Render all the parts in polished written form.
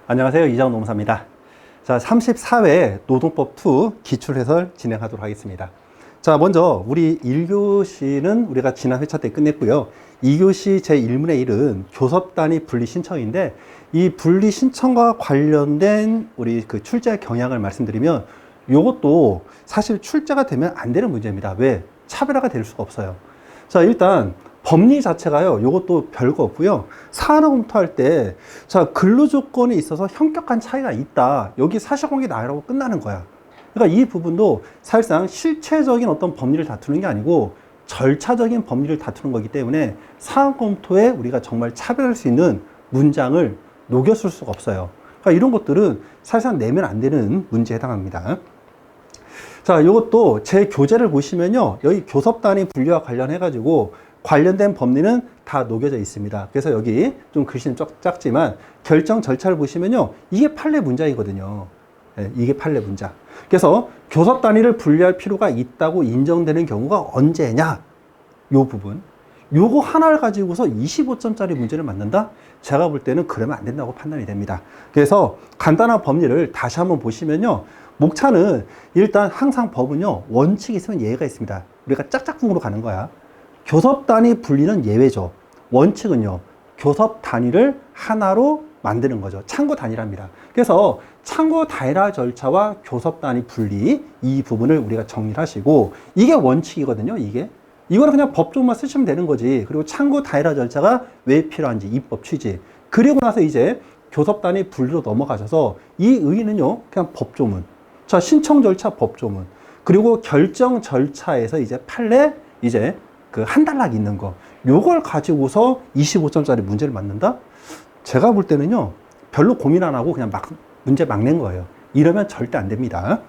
안녕하세요. 이장훈 노무사입니다. 자, 34회 노동법 2 기출해설 진행하도록 하겠습니다. 자, 먼저 우리 1교시는 우리가 지난 회차 때 끝냈고요. 2교시 제1문의 1은 교섭단위 분리 신청인데, 이 분리 신청과 관련된 우리 그 출제 경향을 말씀드리면, 이것도 사실 출제가 되면 안 되는 문제입니다. 왜? 차별화가 될 수가 없어요. 자, 일단 법리 자체가요, 요것도 별거 없고요. 사안을 검토할 때, 자, 근로조건에 있어서 현격한 차이가 있다. 여기 사실관계 나열하고 끝나는 거야. 그러니까 이 부분도 사실상 실체적인 어떤 법리를 다투는 게 아니고 절차적인 법리를 다투는 거기 때문에 사안 검토에 우리가 정말 차별할 수 있는 문장을 녹여쓸 수가 없어요. 그러니까 이런 것들은 사실상 내면 안 되는 문제에 해당합니다. 자, 이것도 제 교재를 보시면요, 여기 교섭단위 분리와 관련해가지고 관련된 법리는 다 녹여져 있습니다. 그래서 여기 좀 글씨는 작지만 결정 절차를 보시면요, 이게 판례 문장이거든요. 네, 이게 판례 문장. 그래서 교섭 단위를 분리할 필요가 있다고 인정되는 경우가 언제냐? 요 부분. 요거 하나를 가지고서 25점짜리 문제를 만든다? 제가 볼 때는 그러면 안 된다고 판단이 됩니다. 그래서 간단한 법리를 다시 한번 보시면요, 목차는 일단 항상 법은요, 원칙이 있으면 예외가 있습니다. 우리가 짝짝꿍으로 가는 거야. 교섭 단위 분리는 예외죠. 원칙은요, 교섭 단위를 하나로 만드는 거죠. 참고 단위랍니다. 그래서 참고 단위라 절차와 교섭 단위 분리, 이 부분을 우리가 정리를 하시고, 이게 원칙이거든요. 이거는 그냥 법조문만 쓰시면 되는 거지. 그리고 참고 단위라 절차가 왜 필요한지, 입법 취지. 그리고 나서 이제 교섭 단위 분리로 넘어가셔서 이 의의는요, 그냥 법조문. 자, 신청 절차 법조문. 그리고 결정 절차에서 이제 판례, 이제 그 한 단락 있는 거, 요걸 가지고서 25점짜리 문제를 만든다? 제가 볼 때는요, 별로 고민 안 하고 그냥 문제 막 낸 거예요. 이러면 절대 안 됩니다.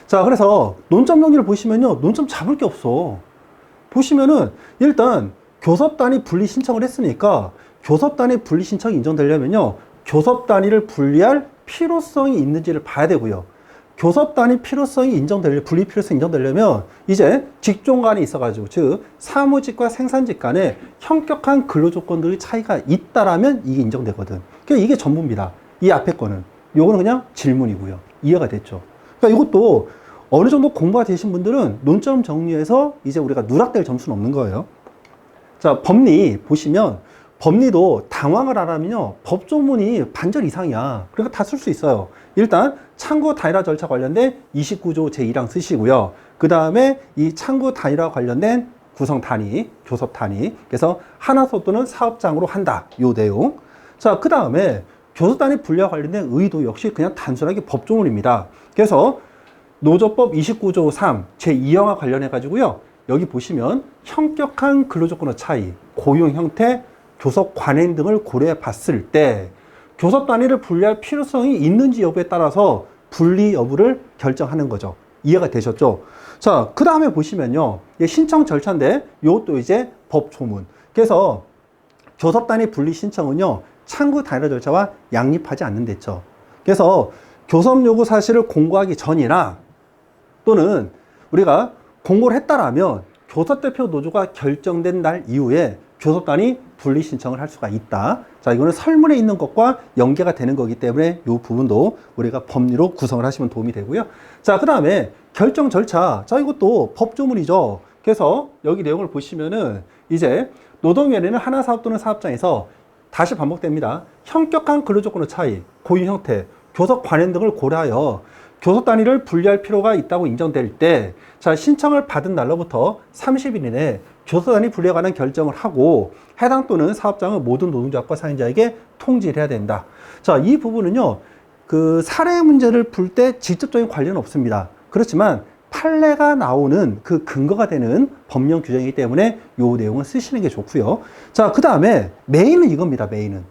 자, 그래서 논점 정리를 보시면요, 논점 잡을 게 없어. 보시면은 일단 교섭 단위 분리 신청을 했으니까 교섭 단위 분리 신청이 인정되려면요, 교섭 단위를 분리할 필요성이 있는지를 봐야 되고요. 교섭 단위 필요성이 분리 필요성이 인정되려면 이제 직종 간에 있어가지고, 즉 사무직과 생산직 간에 현격한 근로조건들의 차이가 있다라면 이게 인정되거든. 그러니까 이게 전부입니다. 이 앞에 거는. 요거는 그냥 질문이고요. 이해가 됐죠? 그러니까 이것도 어느 정도 공부가 되신 분들은 논점 정리해서 이제 우리가 누락될 점수는 없는 거예요. 자, 법리 보시면, 법리도 당황을 안 하면요, 법조문이 반절 이상이야. 그러니까 다 쓸 수 있어요. 일단 참고 단위라 절차 관련된 29조 제1항 쓰시고요. 그 다음에 이 참고 단위라 관련된 구성 단위, 교섭 단위. 그래서 하나소 또는 사업장으로 한다. 요 내용. 자, 그 다음에 교섭 단위 분리와 관련된 의도 역시 그냥 단순하게 법조문입니다. 그래서 노조법 29조 3 제2항과 관련해 가지고요, 여기 보시면 현격한 근로조건의 차이, 고용 형태, 교섭 관행 등을 고려해 봤을 때 교섭 단위를 분리할 필요성이 있는지 여부에 따라서 분리 여부를 결정하는 거죠. 이해가 되셨죠? 자, 그 다음에 보시면요, 신청 절차인데 이것도 이제 법조문. 그래서 교섭 단위 분리 신청은요, 참고 단위라 절차와 양립하지 않는댔죠. 그래서 교섭 요구 사실을 공고하기 전이나 또는 우리가 공고를 했다라면 교섭대표 노조가 결정된 날 이후에 교섭 단위 분리 신청을 할 수가 있다. 자, 이거는 설문에 있는 것과 연계가 되는 거기 때문에 이 부분도 우리가 법리로 구성을 하시면 도움이 되고요. 자, 그 다음에 결정 절차. 자, 이것도 법조문이죠. 그래서 여기 내용을 보시면은 이제 노동위원회는 하나 사업 또는 사업장에서, 다시 반복됩니다, 현격한 근로조건의 차이, 고용 형태, 교섭 관행 등을 고려하여 교섭 단위를 분리할 필요가 있다고 인정될 때, 자, 신청을 받은 날로부터 30일 이내에 교섭 단위 분리에 관한 결정을 하고 해당 또는 사업장은 모든 노동자과 사용자에게 통지를 해야 된다. 자, 이 부분은요, 그 사례 문제를 풀 때 직접적인 관련은 없습니다. 그렇지만 판례가 나오는 그 근거가 되는 법령 규정이기 때문에 이 내용은 쓰시는 게 좋고요. 자, 그 다음에 메인은 이겁니다. 메인은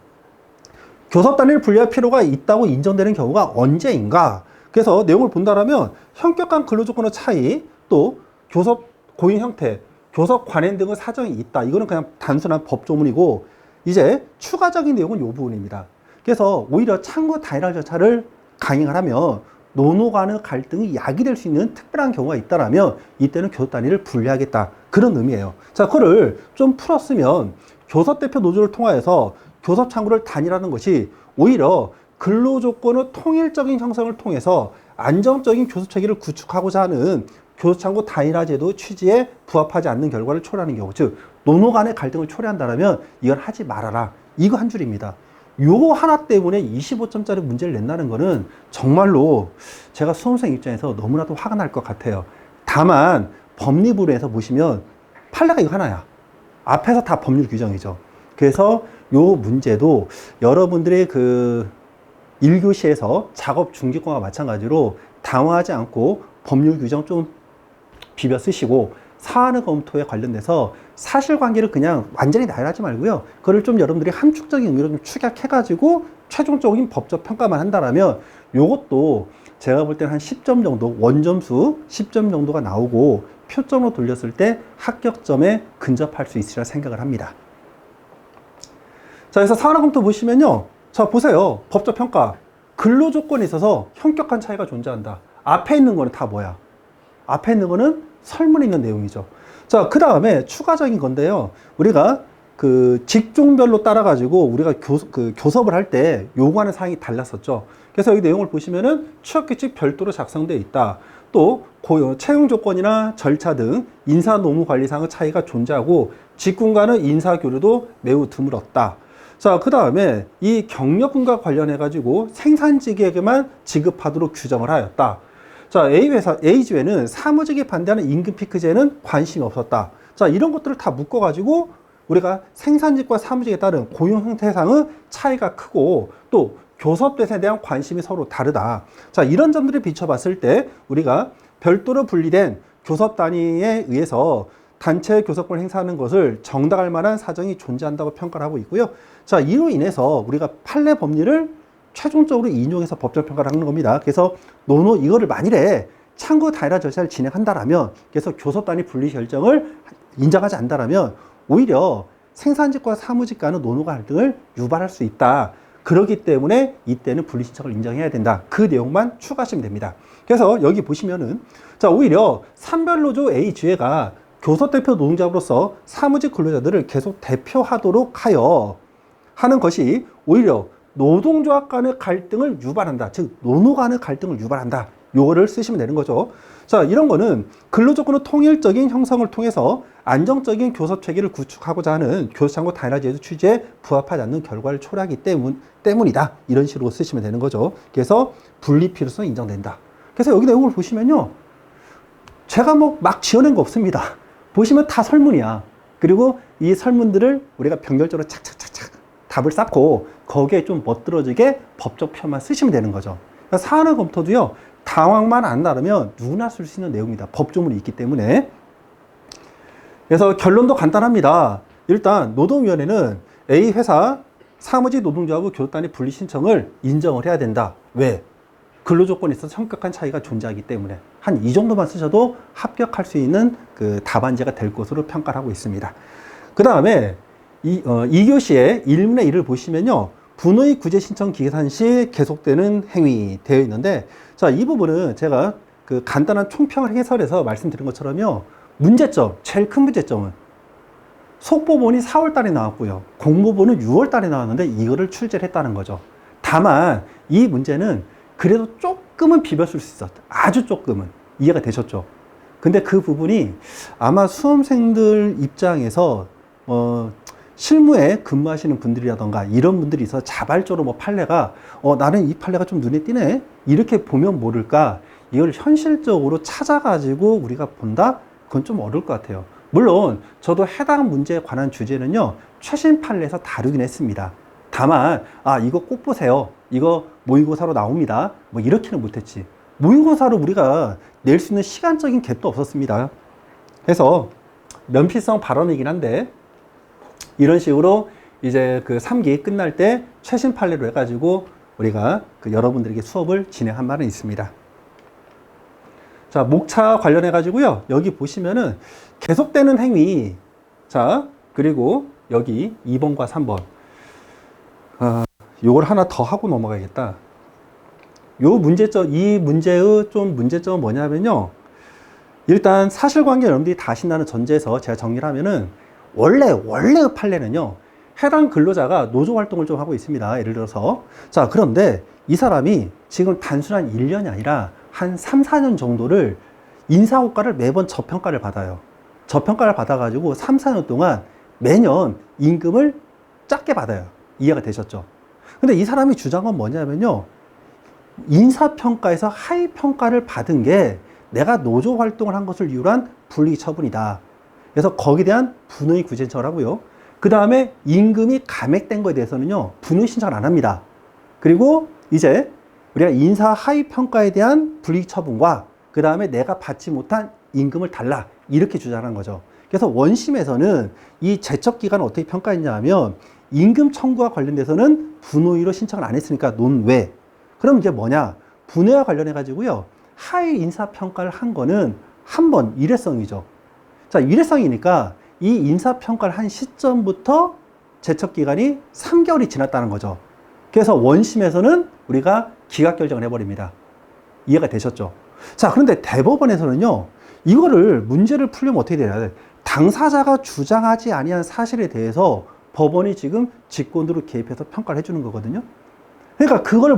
교섭 단위를 분리할 필요가 있다고 인정되는 경우가 언제인가. 그래서 내용을 본다라면 현격한 근로조건의 차이, 또 교섭 고용 형태, 교섭 관행 등의 사정이 있다. 이거는 그냥 단순한 법조문이고, 이제 추가적인 내용은 이 부분입니다. 그래서 오히려 참고 단위라 절차를 강행을 하면 노노 간의 갈등이 야기될 수 있는 특별한 경우가 있다라면 이때는 교섭 단위를 분리하겠다. 그런 의미예요. 자, 그거를 좀 풀었으면 교섭대표 노조를 통하여서 교섭 창구를 단일화하는 것이 오히려 근로조건의 통일적인 형성을 통해서 안정적인 교섭 체계를 구축하고자 하는 교섭 창구 단일화 제도 취지에 부합하지 않는 결과를 초래하는 경우, 즉 노노 간의 갈등을 초래한다면 이건 하지 말아라. 이거 한 줄입니다. 요거 하나 때문에 25점짜리 문제를 낸다는 거는 정말로 제가 수험생 입장에서 너무나도 화가 날 것 같아요. 다만 법리부로 해서 보시면 판례가 이거 하나야. 앞에서 다 법률 규정이죠. 그래서 요 문제도 여러분들의 그 1교시에서 작업 중기권과 마찬가지로 당황하지 않고 법률 규정 좀 비벼 쓰시고 사안의 검토에 관련돼서 사실관계를 그냥 완전히 나열하지 말고요. 그걸 좀 여러분들이 함축적인 의미로 좀 축약해가지고 최종적인 법적 평가만 한다면 요것도 제가 볼 때는 한 10점 정도, 원점수 10점 정도가 나오고 표점으로 돌렸을 때 합격점에 근접할 수 있으리라 생각을 합니다. 자, 그래서 사안의 검토 보시면요. 자, 보세요. 법적 평가. 근로조건에 있어서 현격한 차이가 존재한다. 앞에 있는 거는 다 뭐야? 앞에 있는 거는 설문에 있는 내용이죠. 자, 그 다음에 추가적인 건데요. 우리가 그 직종별로 따라가지고 우리가 교섭을 할 때 요구하는 사항이 달랐었죠. 그래서 여기 내용을 보시면은 취업규칙 별도로 작성되어 있다. 또 채용 조건이나 절차 등 인사 노무 관리상의 차이가 존재하고 직군간의 인사 교류도 매우 드물었다. 자, 그 다음에 이 경력군과 관련해가지고 생산직에게만 지급하도록 규정을 하였다. 자, A지회는 사무직에 반대하는 임금 피크제는 관심이 없었다. 자, 이런 것들을 다 묶어가지고 우리가 생산직과 사무직에 따른 고용 형태상의 차이가 크고 또 교섭 대상에 대한 관심이 서로 다르다. 자, 이런 점들을 비춰봤을 때 우리가 별도로 분리된 교섭 단위에 의해서 단체 교섭권을 행사하는 것을 정당할 만한 사정이 존재한다고 평가를 하고 있고요. 자, 이로 인해서 우리가 판례 법리를 최종적으로 인용해서 법적 평가를 하는 겁니다. 그래서 이거를 만일에 창구 단일화 절차를 진행한다라면, 그래서 교섭 단위 분리 결정을 인정하지 않는다라면 오히려 생산직과 사무직 간의 노노 갈등을 유발할 수 있다. 그렇기 때문에 이때는 분리 신청을 인정해야 된다. 그 내용만 추가하시면 됩니다. 그래서 여기 보시면은 자, 오히려 산별노조 A지회가 교섭대표 노동자로서 사무직 근로자들을 계속 대표하도록 하여 하는 것이 오히려 노동조합 간의 갈등을 유발한다. 즉 노노 간의 갈등을 유발한다. 요거를 쓰시면 되는 거죠. 자, 이런 거는 근로조건의 통일적인 형성을 통해서 안정적인 교섭 체계를 구축하고자 하는 교섭창구 단일화 제도 취지에 부합하지 않는 결과를 초래하기 때문이다. 이런 식으로 쓰시면 되는 거죠. 그래서 분리 필요성이 인정된다. 그래서 여기 내용을 보시면요. 제가 뭐 막 지어낸 거 없습니다. 보시면 다 설문이야. 그리고 이 설문들을 우리가 병렬적으로 착착착착 답을 쌓고 거기에 좀 멋들어지게 법적 표현만 쓰시면 되는 거죠. 그러니까 사안의 검토도요. 당황만 안 나르면 누구나 쓸 수 있는 내용입니다. 법조문이 있기 때문에. 그래서 결론도 간단합니다. 일단 노동위원회는 A 회사 사무직 노동조합의 교섭단위 분리 신청을 인정을 해야 된다. 왜? 근로조건에 있어서 현격한 차이가 존재하기 때문에 한 이 정도만 쓰셔도 합격할 수 있는 그 답안지가 될 것으로 평가를 하고 있습니다. 그 다음에 2교시의 1문의 1을 보시면요. 분의 구제 신청 기간 시 계속되는 행위 되어 있는데, 자, 이 부분은 제가 그 간단한 총평을 해설해서 말씀드린 것처럼요. 문제점, 제일 큰 문제점은 속보본이 4월 달에 나왔고요. 공모본은 6월 달에 나왔는데 이거를 출제를 했다는 거죠. 다만 이 문제는 그래도 조금은 비벼쓸 수 있었다. 아주 조금은. 이해가 되셨죠? 근데 그 부분이 아마 수험생들 입장에서 실무에 근무하시는 분들이라던가 이런 분들이 있어서 자발적으로 뭐 판례가 나는 이 판례가 좀 눈에 띄네 이렇게 보면 모를까, 이걸 현실적으로 찾아가지고 우리가 본다? 그건 좀 어려울 것 같아요. 물론 저도 해당 문제에 관한 주제는요 최신 판례에서 다루긴 했습니다. 다만 이거 꼭 보세요, 이거 모의고사로 나옵니다, 뭐 이렇게는 못했지. 모의고사로 우리가 낼 수 있는 시간적인 갭도 없었습니다. 그래서 면피성 발언이긴 한데 이런 식으로 이제 그 3기 끝날 때 최신 판례로 해가지고 우리가 그 여러분들에게 수업을 진행한 바는 있습니다. 자, 목차 관련해가지고요. 여기 보시면은 계속되는 행위. 자, 그리고 여기 2번과 3번. 요걸 하나 더 하고 넘어가야겠다. 요 문제점, 이 문제의 좀 문제점은 뭐냐면요. 일단 사실관계 여러분들이 다 아신다는 전제에서 제가 정리를 하면은 원래의 판례는요. 해당 근로자가 노조 활동을 좀 하고 있습니다. 예를 들어서. 자, 그런데 이 사람이 지금 단순한 1년이 아니라 한 3, 4년 정도를 인사고과를 매번 저평가를 받아요. 저평가를 받아가지고 3, 4년 동안 매년 임금을 작게 받아요. 이해가 되셨죠? 근데 이 사람이 주장은 뭐냐면요. 인사평가에서 하위평가를 받은 게 내가 노조 활동을 한 것을 이유로 한 불이익 처분이다. 그래서 거기에 대한 분의 구제 신청을 하고요. 그 다음에 임금이 감액된 거에 대해서는요, 분의 신청을 안 합니다. 그리고 이제 우리가 인사 하위평가에 대한 불이익 처분과 그 다음에 내가 받지 못한 임금을 달라. 이렇게 주장한 거죠. 그래서 원심에서는 이 제척기간을 어떻게 평가했냐 하면 임금 청구와 관련돼서는 분의로 신청을 안 했으니까 논외. 그럼 이제 뭐냐? 분의와 관련해 가지고요. 하위 인사평가를 한 거는 한 번 일회성이죠. 자, 일회성이니까 이 인사평가를 한 시점부터 제척기간이 3개월이 지났다는 거죠. 그래서 원심에서는 우리가 기각결정을 해버립니다. 이해가 되셨죠? 자, 그런데 대법원에서는요, 이거를 문제를 풀려면 어떻게 돼야 돼? 당사자가 주장하지 아니한 사실에 대해서 법원이 지금 직권으로 개입해서 평가를 해주는 거거든요. 그러니까 그걸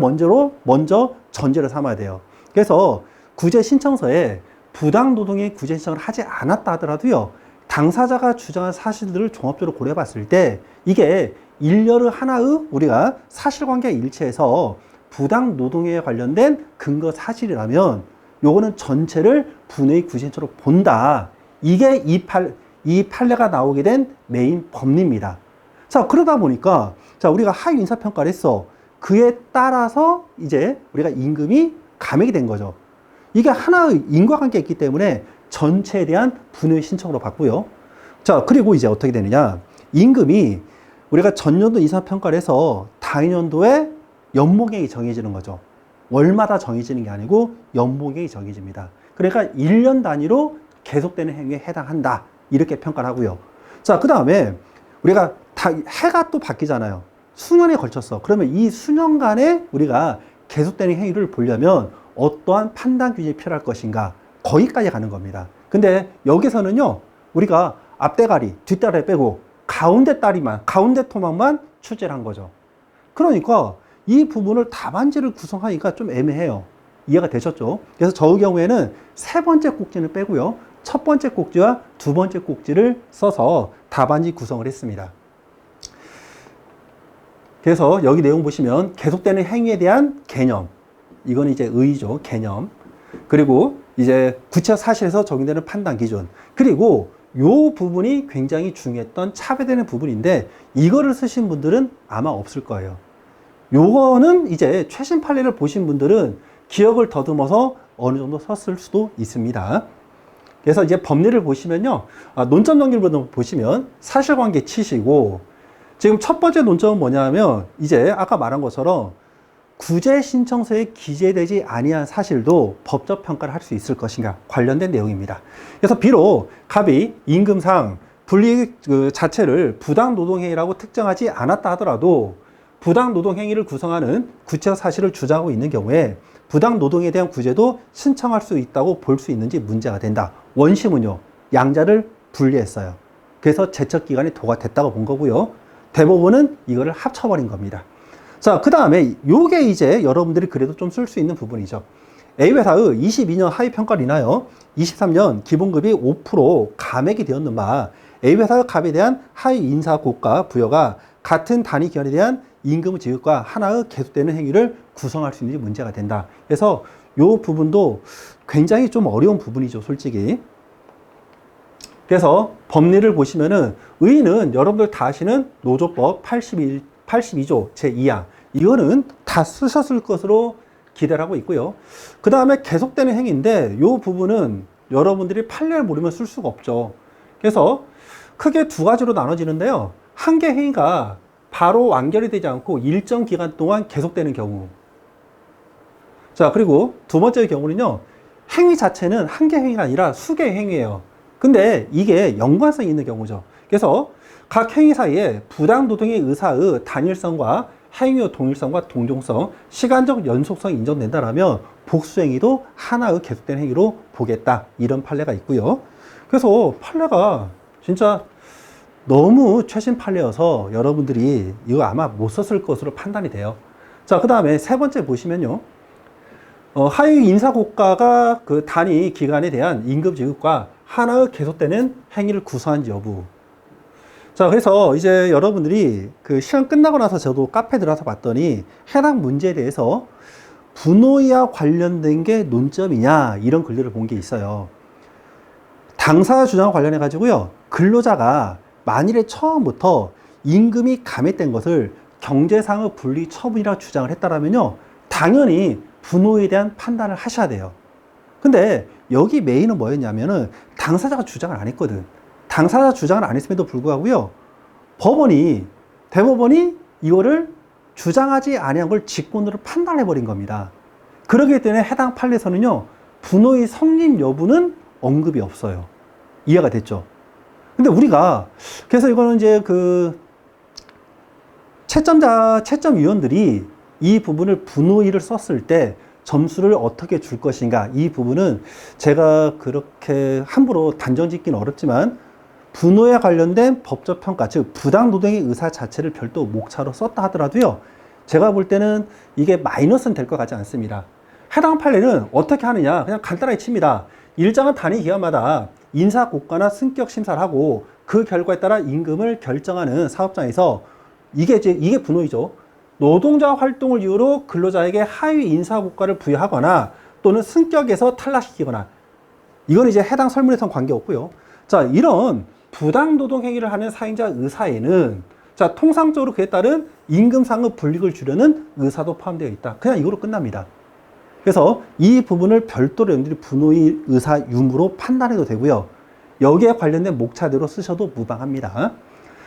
먼저 전제를 삼아야 돼요. 그래서 구제 신청서에 부당 노동의 구제 신청을 하지 않았다 하더라도요, 당사자가 주장한 사실들을 종합적으로 고려해 봤을 때 이게 일렬의 하나의 우리가 사실관계가 일치해서 부당 노동에 관련된 근거 사실이라면 요거는 전체를 분의 구제 신청으로 본다. 이게 이 판례가 나오게 된 메인 법리입니다. 자, 그러다 보니까 자, 우리가 하위 인사평가를 했어. 그에 따라서 이제 우리가 임금이 감액이 된 거죠. 이게 하나의 인과관계가 있기 때문에 전체에 대한 분의 신청으로 받고요. 자, 그리고 이제 어떻게 되느냐. 임금이 우리가 전년도 인사평가를 해서 당연도에 연봉액이 정해지는 거죠. 월마다 정해지는 게 아니고 연봉액이 정해집니다. 그러니까 1년 단위로 계속되는 행위에 해당한다. 이렇게 평가를 하고요. 자, 그 다음에 우리가 해가 또 바뀌잖아요. 수년에 걸쳤어. 그러면 이 수년간에 우리가 계속되는 행위를 보려면 어떠한 판단 기준이 필요할 것인가. 거기까지 가는 겁니다. 근데 여기서는요, 우리가 앞대가리, 뒷다리 빼고 가운데 토막만 출제를 한 거죠. 그러니까 이 부분을 답안지를 구성하기가 좀 애매해요. 이해가 되셨죠? 그래서 저의 경우에는 세 번째 꼭지는 빼고요. 첫 번째 꼭지와 두 번째 꼭지를 써서 답안지 구성을 했습니다. 그래서 여기 내용 보시면 계속되는 행위에 대한 개념. 이건 이제 의의죠. 개념. 그리고 이제 구체적 사실에서 적용되는 판단 기준. 그리고 요 부분이 굉장히 중요했던 차별되는 부분인데 이거를 쓰신 분들은 아마 없을 거예요. 요거는 이제 최신 판례를 보신 분들은 기억을 더듬어서 어느 정도 썼을 수도 있습니다. 그래서 이제 법리를 보시면요. 논점 정리를 보시면 사실관계 치시고 지금 첫 번째 논점은 뭐냐면 이제 아까 말한 것처럼 구제 신청서에 기재되지 아니한 사실도 법적 평가를 할 수 있을 것인가 관련된 내용입니다. 그래서 비록 갑이 임금상 불이익 자체를 부당 노동행위라고 특정하지 않았다 하더라도 부당 노동행위를 구성하는 구체적 사실을 주장하고 있는 경우에 부당 노동에 대한 구제도 신청할 수 있다고 볼 수 있는지 문제가 된다. 원심은요, 양자를 분리했어요. 그래서 제척기간이 도과됐다고 본 거고요. 대법원은 이거를 합쳐버린 겁니다. 자, 그 다음에 요게 이제 여러분들이 그래도 좀 쓸 수 있는 부분이죠. A회사의 22년 하위평가를 인하여 23년 기본급이 5% 감액이 되었는 바 A회사의 갑에 대한 하위 인사 고가 부여가 같은 단위 기간에 대한 임금 지급과 하나의 계속되는 행위를 구성할 수 있는지 문제가 된다. 그래서 요 부분도 굉장히 좀 어려운 부분이죠, 솔직히. 그래서 법리를 보시면은 의의는 여러분들 다 아시는 노조법 82조 제2항 이거는 다 쓰셨을 것으로 기대를 하고 있고요. 그 다음에 계속되는 행위인데 이 부분은 여러분들이 판례를 모르면 쓸 수가 없죠. 그래서 크게 두 가지로 나눠지는데요. 한 개 행위가 바로 완결이 되지 않고 일정 기간 동안 계속되는 경우. 자, 그리고 두 번째 경우는요. 행위 자체는 한 개 행위가 아니라 수개의 행위예요. 근데 이게 연관성이 있는 경우죠. 그래서 각 행위 사이에 부당 노동의 의사의 단일성과 행위의 동일성과 동종성, 시간적 연속성이 인정된다라면 복수행위도 하나의 계속된 행위로 보겠다. 이런 판례가 있고요. 그래서 판례가 진짜 너무 최신 판례여서 여러분들이 이거 아마 못 썼을 것으로 판단이 돼요. 자, 그 다음에 세 번째 보시면요. 하위 인사고가가 그 단위 기간에 대한 임금 지급과 하나의 계속되는 행위를 구성한지 여부. 자, 그래서 이제 여러분들이 그 시험 끝나고 나서 저도 카페 들어가서 봤더니 해당 문제에 대해서 분호위와 관련된 게 논점이냐 이런 글들을 본 게 있어요. 당사 주장과 관련해 가지고요. 근로자가 만일에 처음부터 임금이 감액된 것을 경제상의 분리 처분이라고 주장을 했다라면요. 당연히 분호에 대한 판단을 하셔야 돼요. 근데 여기 메인은 뭐였냐면은 당사자가 주장을 안 했거든. 당사자 주장을 안 했음에도 불구하고요. 대법원이 이거를 주장하지 아니한 걸 직권으로 판단해 버린 겁니다. 그러기 때문에 해당 판례에서는요. 분호의 성립 여부는 언급이 없어요. 이해가 됐죠? 근데 우리가 그래서 이거는 이제 그 채점위원들이 이 부분을 분호의를 썼을 때 점수를 어떻게 줄 것인가 이 부분은 제가 그렇게 함부로 단정 짓기는 어렵지만 분호에 관련된 법적 평가, 즉 부당노동의 의사 자체를 별도 목차로 썼다 하더라도요. 제가 볼 때는 이게 마이너스는 될 것 같지 않습니다. 해당 판례는 어떻게 하느냐 그냥 간단하게 칩니다. 일정한 단위 기간마다 인사고과나 승격 심사를 하고 그 결과에 따라 임금을 결정하는 사업장에서 이게 분호이죠. 노동자 활동을 이유로 근로자에게 하위 인사고과를 부여하거나 또는 승격에서 탈락시키거나 이건 이제 해당 설문에선 관계없고요. 자, 이런 부당노동 행위를 하는 사행자 의사에는 자, 통상적으로 그에 따른 임금상의 불이익을 주려는 의사도 포함되어 있다. 그냥 이거로 끝납니다. 그래서 이 부분을 별도로 여러분들이 분호의 의사 유무로 판단해도 되고요. 여기에 관련된 목차대로 쓰셔도 무방합니다.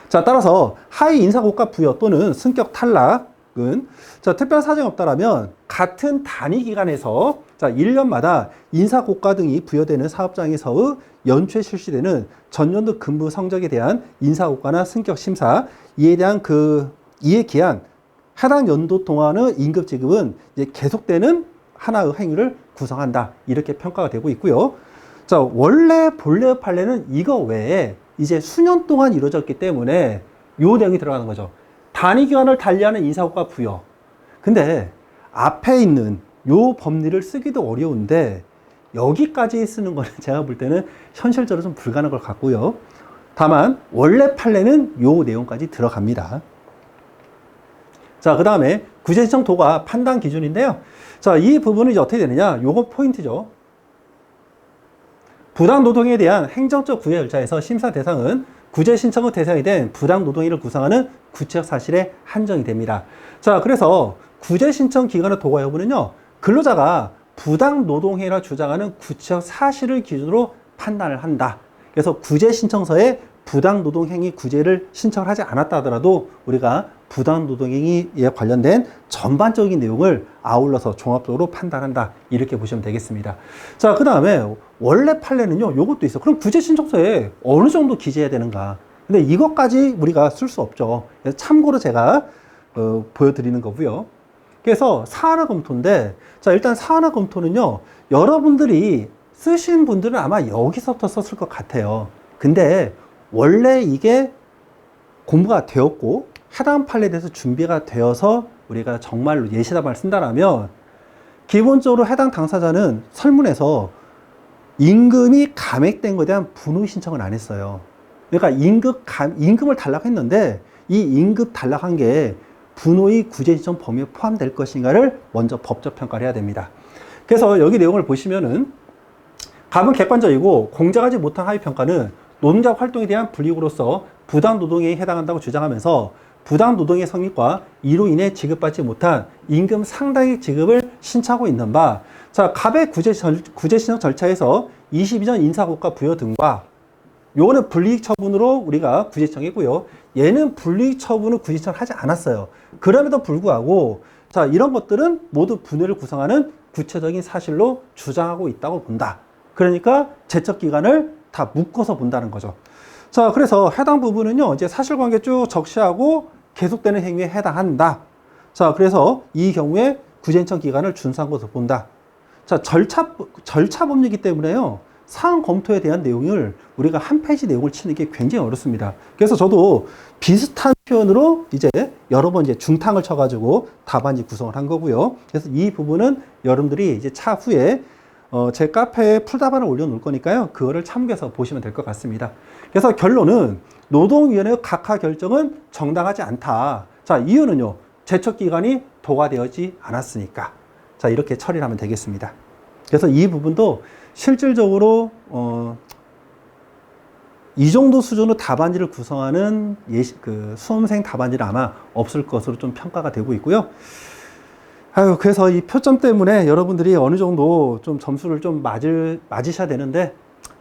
자, 따라서 하위 인사고과 부여 또는 승격 탈락은 자, 특별한 사정이 없다라면 같은 단위 기간에서 자, 1년마다 인사고과 등이 부여되는 사업장에서의 연초에 실시되는 전년도 근무 성적에 대한 인사고과나 승격 심사 이에 대한 이에 기한 해당 연도 동안의 임금 지급은 이제 계속되는 하나의 행위를 구성한다. 이렇게 평가가 되고 있고요. 자, 본래 판례는 이거 외에 이제 수년 동안 이루어졌기 때문에 요 내용이 들어가는 거죠. 단위 기간을 달리하는 인사고과 부여. 근데 앞에 있는 요 법리를 쓰기도 어려운데 여기까지 쓰는 거는 제가 볼 때는 현실적으로 좀 불가능한 걸 같고요. 다만 원래 판례는 요 내용까지 들어갑니다. 자, 그 다음에 구제신청 도가 판단 기준인데요. 자, 이 부분은 이제 어떻게 되느냐? 요거 포인트죠. 부당노동에 대한 행정적 구제 절차에서 심사 대상은 구제 신청의 대상이 된 부당노동인을 구성하는 구체적 사실에 한정이 됩니다. 자, 그래서 구제 신청 기간의 도과 여부는요, 근로자가 부당노동행위라 주장하는 구체적 사실을 기준으로 판단을 한다. 그래서 구제 신청서에 부당노동행위 구제를 신청을 하지 않았다 하더라도 우리가 부당노동행위에 관련된 전반적인 내용을 아울러서 종합적으로 판단한다. 이렇게 보시면 되겠습니다. 자, 그 다음에 원래 판례는요, 요것도 있어. 그럼 구제 신청서에 어느 정도 기재해야 되는가? 근데 이것까지 우리가 쓸 수 없죠. 그래서 참고로 제가 보여드리는 거고요. 그래서 사안화 검토인데, 자, 일단 사안화 검토는요, 여러분들이 쓰신 분들은 아마 여기서부터 썼을 것 같아요. 근데 원래 이게 공부가 되었고 해당 판례에 대해서 준비가 되어서 우리가 정말로 예시답안을 쓴다라면 기본적으로 해당 당사자는 설문에서 임금이 감액된 것에 대한 분의 신청을 안 했어요. 그러니까 임금을 달라했는데 이 임금 달라한 게 분의 구제 신청 범위에 포함될 것인가를 먼저 법적 평가를 해야 됩니다. 그래서 여기 내용을 보시면은 가분 객관적이고 공정하지 못한 하위 평가는 노동자 활동에 대한 불이익으로서 부당노동에 해당한다고 주장하면서 부당노동의 성립과 이로 인해 지급받지 못한 임금 상당액 지급을 신청하고 있는 바, 자, 갑의 구제 신청 절차에서 22년 인사고과 부여 등과 요거는 불이익 처분으로 우리가 구제 신청했고요. 얘는 불이익 처분을 구제 신청을 하지 않았어요. 그럼에도 불구하고 자, 이런 것들은 모두 분해를 구성하는 구체적인 사실로 주장하고 있다고 본다. 그러니까 제척 기간을 다 묶어서 본다는 거죠. 자, 그래서 해당 부분은요, 이제 사실관계 쭉 적시하고 계속되는 행위에 해당한다. 자, 그래서 이 경우에 구제 신청 기간을 준수한 것으로 본다. 자, 절차 법리이기 때문에요. 사안 검토에 대한 내용을 우리가 한 페이지 내용을 치는 게 굉장히 어렵습니다. 그래서 저도 비슷한 표현으로 이제 여러 번 이제 중탕을 쳐가지고 답안지 구성을 한 거고요. 그래서 이 부분은 여러분들이 이제 차후에 제 카페에 풀답안을 올려놓을 거니까요. 그거를 참고해서 보시면 될 것 같습니다. 그래서 결론은 노동위원회의 각하 결정은 정당하지 않다. 자, 이유는요. 제척기간이 도과되지 않았으니까. 자, 이렇게 처리를 하면 되겠습니다. 그래서 이 부분도 실질적으로 이 정도 수준으로 답안지를 구성하는 수험생 답안지는 아마 없을 것으로 좀 평가가 되고 있고요. 그래서 이 표점 때문에 여러분들이 어느 정도 좀 점수를 좀 맞으셔야 되는데,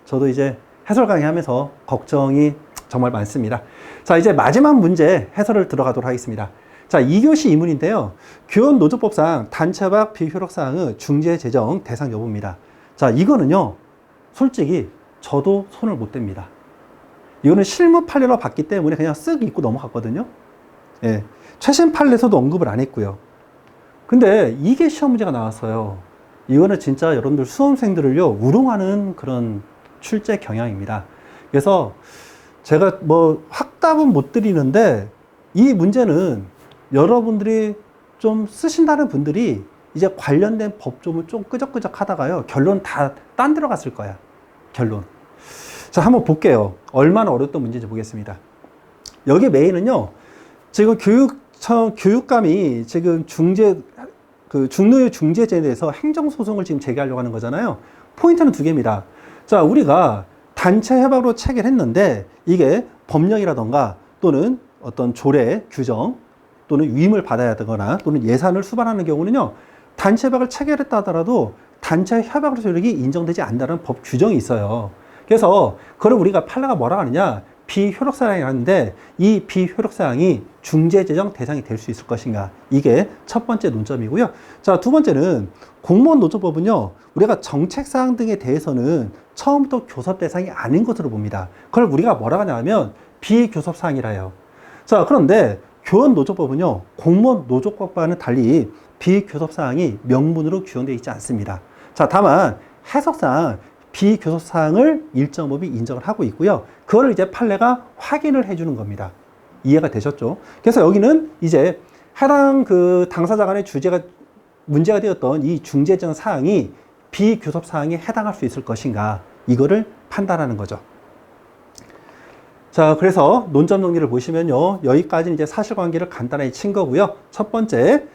저도 이제 해설 강의하면서 걱정이 정말 많습니다. 자, 이제 마지막 문제 해설을 들어가도록 하겠습니다. 자, 2교시 2문인데요. 교원노조법상 단체 밖 비효력사항의 중재 제정 대상 여부입니다. 자, 이거는요, 솔직히 저도 손을 못 댑니다. 이거는 실무 판례로 봤기 때문에 그냥 쓱 읽고 넘어갔거든요. 예, 최신 판례에서도 언급을 안 했고요. 근데 이게 시험 문제가 나왔어요. 이거는 진짜 여러분들 수험생들을요, 우롱하는 그런 출제 경향입니다. 그래서 제가 뭐 확답은 못 드리는데, 이 문제는 여러분들이 좀 쓰신다는 분들이 이제 관련된 법조문 좀 끄적끄적 하다가요, 결론 다 딴 데로 갔을 거야. 결론. 자, 한번 볼게요. 얼마나 어려웠던 문제인지 보겠습니다. 여기 메인은요, 지금 교육감이 지금 중노의 중재제에 대해서 행정소송을 지금 제기하려고 하는 거잖아요. 포인트는 두 개입니다. 자, 우리가 단체 협약으로 체결했는데 이게 법령이라던가 또는 어떤 조례, 규정 또는 위임을 받아야 되거나 또는 예산을 수반하는 경우는요, 단체 협약을 체결했다 하더라도 단체 협약으로 효력이 인정되지 않는다는 법 규정이 있어요. 그래서 그걸 우리가 판례가 뭐라고 하느냐, 비효력사항이 하는데 이 비효력사항이 중재제정 대상이 될 수 있을 것인가, 이게 첫 번째 논점이고요. 자, 두 번째는 공무원 노조법은요, 우리가 정책사항 등에 대해서는 처음부터 교섭 대상이 아닌 것으로 봅니다. 그걸 우리가 뭐라고 하냐면 비교섭사항이라 해요. 자, 그런데 교원노조법은요, 공무원 노조법과는 달리 비교섭사항이 명문으로 규정되어 있지 않습니다. 자, 다만 해석상 비교섭사항을 일정 법이 인정을 하고 있고요. 그걸 이제 판례가 확인을 해주는 겁니다. 이해가 되셨죠? 그래서 여기는 이제 해당 당사자 간의 문제가 되었던 이 중재정 사항이 비교섭 사항에 해당할 수 있을 것인가, 이거를 판단하는 거죠. 자, 그래서 논점 정리를 보시면요, 여기까지는 이제 사실관계를 간단하게 친 거고요. 첫 번째,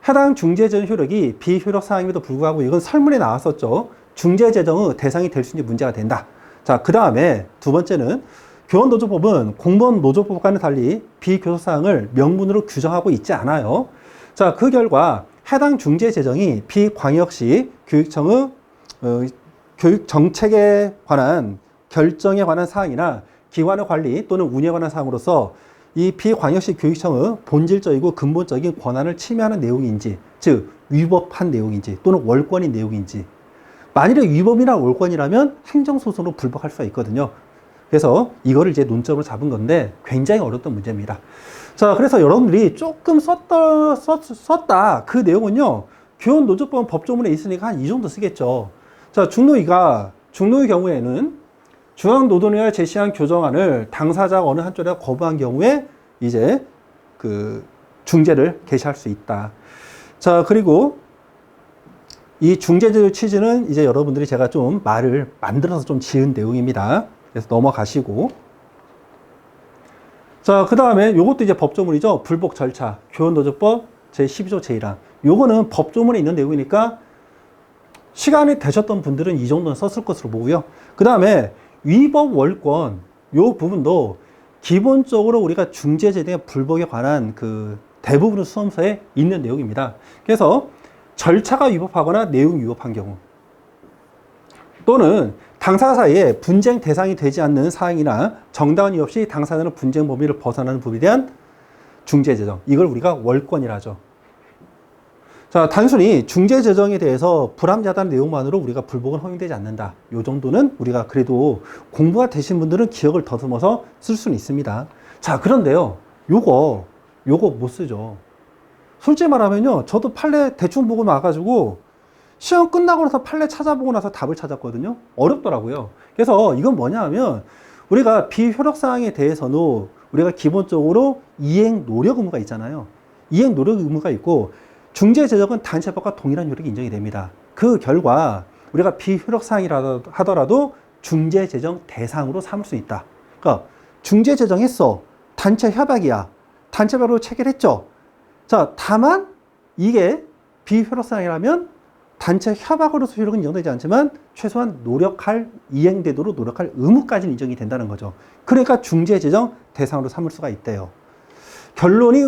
해당 중재정 효력이 비효력 사항임에도 불구하고, 이건 설문에 나왔었죠. 중재재정의 대상이 될 수 있는 문제가 된다. 자, 그 다음에 두 번째는 교원노조법은 공무원 노조법과는 달리 비교섭사항을 명문으로 규정하고 있지 않아요. 자, 그 결과 해당 중재재정이 비광역시 교육청의 교육 정책에 관한 결정에 관한 사항이나 기관의 관리 또는 운영에 관한 사항으로서 이 비광역시 교육청의 본질적이고 근본적인 권한을 침해하는 내용인지, 즉 위법한 내용인지 또는 월권인 내용인지, 만일에 위법이나 월권이라면 행정소송으로 불복할 수가 있거든요. 그래서 이거를 이제 논점으로 잡은 건데 굉장히 어려웠던 문제입니다. 자, 그래서 여러분들이 조금 썼다. 그 내용은요, 교원노조법 법조문에 있으니까 한 이 정도 쓰겠죠. 자, 중노위 경우에는 중앙노동위가 제시한 교정안을 당사자가 어느 한쪽에 거부한 경우에 이제 중재를 개시할 수 있다. 자, 그리고 이 중재제도 취지는 이제 여러분들이 제가 좀 말을 만들어서 좀 지은 내용입니다. 그래서 넘어가시고. 자, 그 다음에 요것도 이제 법조문이죠. 불복 절차. 교원노조법 제12조 제1항. 요거는 법조문에 있는 내용이니까 시간이 되셨던 분들은 이 정도는 썼을 것으로 보고요. 그 다음에 위법 월권. 요 부분도 기본적으로 우리가 중재제도의 불복에 관한 대부분의 수험서에 있는 내용입니다. 그래서 절차가 위법하거나 내용 위법한 경우, 또는 당사자 사이에 분쟁 대상이 되지 않는 사항이나 정당한 이유 없이 당사자는 분쟁 범위를 벗어나는 부분에 대한 중재재정, 이걸 우리가 월권이라 하죠. 자, 단순히 중재재정에 대해서 불합리하다는 내용만으로 우리가 불복은 허용되지 않는다. 요 정도는 우리가 그래도 공부가 되신 분들은 기억을 더듬어서 쓸 수는 있습니다. 자, 그런데요, 요거 못 쓰죠. 솔직히 말하면요, 저도 판례 대충 보고 나가지고 시험 끝나고 나서 판례 찾아보고 나서 답을 찾았거든요. 어렵더라고요. 그래서 이건 뭐냐 하면 우리가 비효력사항에 대해서는 우리가 기본적으로 이행 노력 의무가 있잖아요. 이행 노력 의무가 있고 중재재정은 단체법과 동일한 효력이 인정이 됩니다. 그 결과 우리가 비효력사항이라 하더라도 중재재정 대상으로 삼을 수 있다. 그러니까 중재재정했어. 단체 협약이야. 단체별로 체결했죠. 자, 다만 이게 비효력사항이라면 단체 협약으로서 효력은 인정되지 않지만 최소한 이행되도록 노력할 의무까지는 인정이 된다는 거죠. 그러니까 중재재정 대상으로 삼을 수가 있대요. 결론이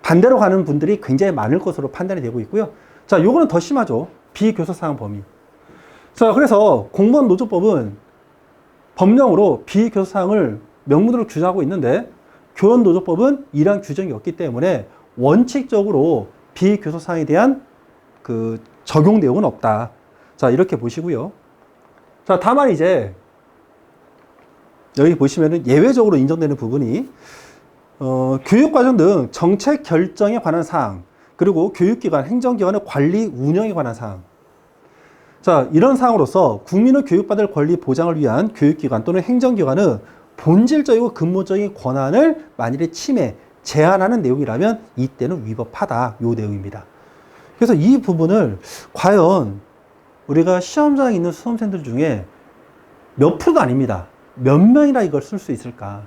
반대로 가는 분들이 굉장히 많을 것으로 판단이 되고 있고요. 자, 요거는 더 심하죠. 비교섭사항 범위. 자, 그래서 공무원 노조법은 법령으로 비교섭사항을 명문으로 규정하고 있는데 교원 노조법은 이러한 규정이 없기 때문에 원칙적으로 비교섭사항에 대한 적용 내용은 없다. 자, 이렇게 보시고요. 자, 다만 이제 여기 보시면은 예외적으로 인정되는 부분이 교육과정 등 정책 결정에 관한 사항, 그리고 교육기관, 행정기관의 관리 운영에 관한 사항. 자, 이런 사항으로서 국민의 교육받을 권리 보장을 위한 교육기관 또는 행정기관의 본질적이고 근본적인 권한을 만일에 침해, 제한하는 내용이라면 이때는 위법하다. 요 내용입니다. 그래서 이 부분을 과연 우리가 시험장에 있는 수험생들 중에 몇 프로도 아닙니다. 몇 명이나 이걸 쓸 수 있을까?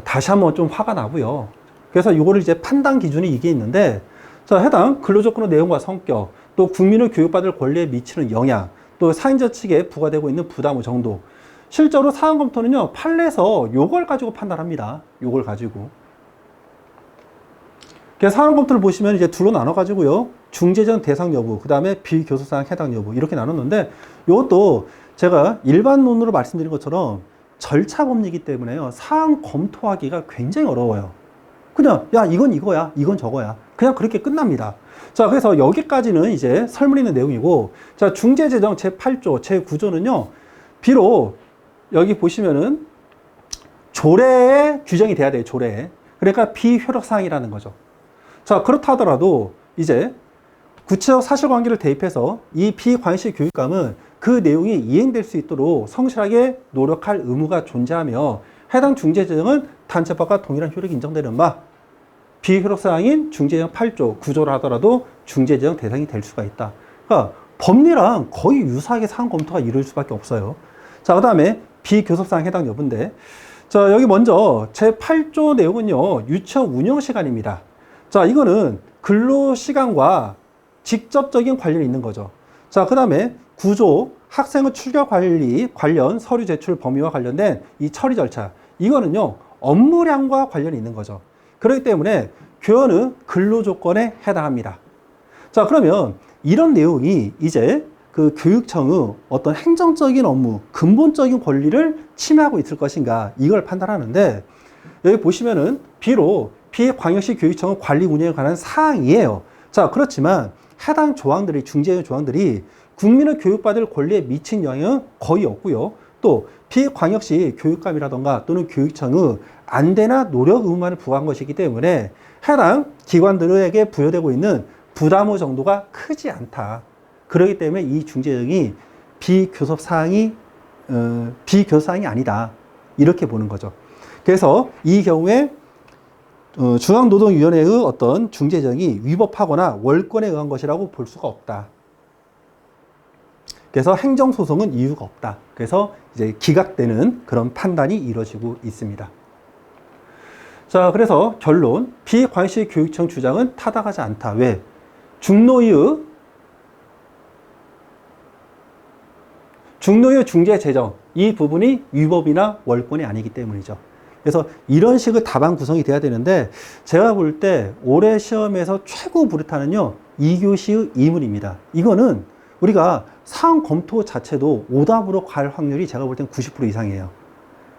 다시 한번 좀 화가 나고요. 그래서 이거를 이제 판단 기준이 이게 있는데, 자, 해당 근로조건의 내용과 성격, 또 국민의 교육받을 권리에 미치는 영향, 또 사인자 측에 부과되고 있는 부담의 정도. 실제로 사안 검토는요, 판례에서 요걸 가지고 판단합니다. 요걸 가지고. 그래서 사안 검토를 보시면 이제 둘로 나눠가지고요. 중재정 대상 여부, 그 다음에 비교섭사항 해당 여부, 이렇게 나눴는데, 이것도 제가 일반론으로 말씀드린 것처럼 절차 법리이기 때문에요. 사안 검토하기가 굉장히 어려워요. 그냥, 야, 이건 이거야, 이건 저거야. 그냥 그렇게 끝납니다. 자, 그래서 여기까지는 이제 설문 있는 내용이고, 자, 중재재정 제8조, 제9조는요, 비록 여기 보시면은 조례에 규정이 돼야 돼요, 조례에. 그러니까 비효력사항이라는 거죠. 자, 그렇다 하더라도 이제 구체적 사실관계를 대입해서 이 비관시 교육감은 그 내용이 이행될 수 있도록 성실하게 노력할 의무가 존재하며 해당 중재재정은 단체법과 동일한 효력이 인정되는 바 비효력사항인 중재재정 8조 9조를 하더라도 중재재정 대상이 될 수가 있다. 그러니까 법리랑 거의 유사하게 사안 검토가 이룰 수밖에 없어요. 자, 그 다음에 비교섭사항 해당 여부인데, 자, 여기 먼저 제8조 내용은요, 유치원 운영 시간입니다. 자, 이거는 근로시간과 직접적인 관련이 있는 거죠. 자, 그 다음에 9조 학생의 출결 관리 관련 서류 제출 범위와 관련된 이 처리 절차. 이거는요, 업무량과 관련이 있는 거죠. 그렇기 때문에 교원의 근로조건에 해당합니다. 자, 그러면 이런 내용이 이제 그 교육청의 어떤 행정적인 업무, 근본적인 권리를 침해하고 있을 것인가, 이걸 판단하는데, 여기 보시면은 비록 비광역시 교육청의 관리 운영에 관한 사항이에요. 자, 그렇지만 해당 조항들이, 중재의 조항들이 국민의 교육받을 권리에 미친 영향은 거의 없고요. 또 비광역시 교육감이라던가 또는 교육청의 안대나 노력 의무만을 부과한 것이기 때문에 해당 기관들에게 부여되고 있는 부담의 정도가 크지 않다. 그렇기 때문에 이 중재정이 비교섭사항이 아니다. 이렇게 보는 거죠. 그래서 이 경우에 중앙노동위원회의 어떤 중재정이 위법하거나 월권에 의한 것이라고 볼 수가 없다. 그래서 행정소송은 이유가 없다. 그래서 이제 기각되는 그런 판단이 이루어지고 있습니다. 자, 그래서 결론, 비광역시 교육청 주장은 타당하지 않다. 왜? 중노의 중재 재정, 이 부분이 위법이나 월권이 아니기 때문이죠. 그래서 이런 식의 답안 구성이 돼야 되는데, 제가 볼 때 올해 시험에서 최고 불이타는요, 2교시의 이문입니다. 이거는 우리가 사안 검토 자체도 오답으로 갈 확률이 제가 볼 땐 90% 이상이에요.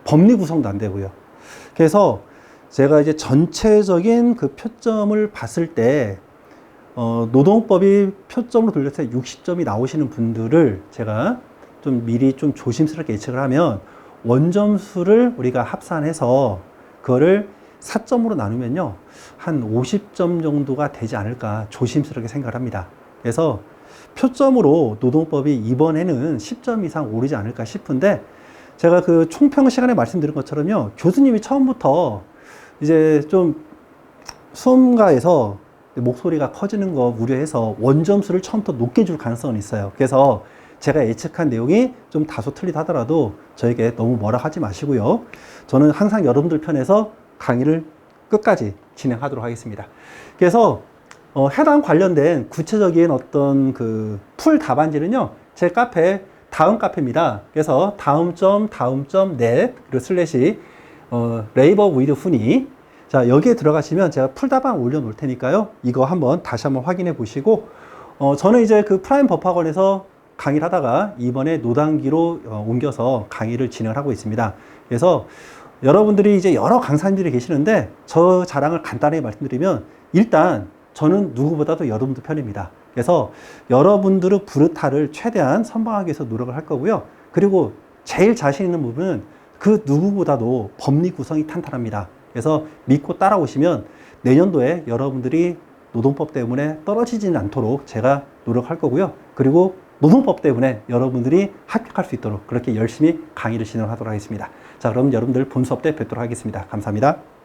법리 구성도 안 되고요. 그래서 제가 이제 전체적인 그 표점을 봤을 때, 노동법이 표점으로 돌렸을 때 60점이 나오시는 분들을 제가 좀 미리 좀 조심스럽게 예측을 하면 원점수를 우리가 합산해서 그거를 4점으로 나누면요, 한 50점 정도가 되지 않을까 조심스럽게 생각을 합니다. 그래서 표점으로 노동법이 이번에는 10점 이상 오르지 않을까 싶은데, 제가 그 총평 시간에 말씀드린 것처럼요, 교수님이 처음부터 이제 좀 수험가에서 목소리가 커지는 거 우려해서 원점수를 처음부터 높게 줄 가능성은 있어요. 그래서 제가 예측한 내용이 좀 다소 틀리다 하더라도 저에게 너무 뭐라 하지 마시고요. 저는 항상 여러분들 편에서 강의를 끝까지 진행하도록 하겠습니다. 그래서 해당 관련된 구체적인 어떤 그 풀 답안지는요, 제 카페, 다음 카페입니다. 그래서 다음.net 그리고 슬래시 레이버 위드 후니, 자, 여기에 들어가시면 제가 풀 답안 올려놓을 테니까요, 이거 한번 다시 한번 확인해 보시고, 저는 이제 그 프라임 법학원에서 강의를 하다가 이번에 노단기로 옮겨서 강의를 진행을 하고 있습니다. 그래서 여러분들이 이제 여러 강사님들이 계시는데, 저 자랑을 간단히 말씀드리면, 일단 저는 누구보다도 여러분들 편입니다. 그래서 여러분들의 부르타를 최대한 선방하기 위해서 노력을 할 거고요. 그리고 제일 자신 있는 부분은 그 누구보다도 법리 구성이 탄탄합니다. 그래서 믿고 따라오시면 내년도에 여러분들이 노동법 때문에 떨어지지는 않도록 제가 노력할 거고요. 그리고 노동법 때문에 여러분들이 합격할 수 있도록 그렇게 열심히 강의를 진행하도록 하겠습니다. 자, 그럼 여러분들 본 수업 때 뵙도록 하겠습니다. 감사합니다.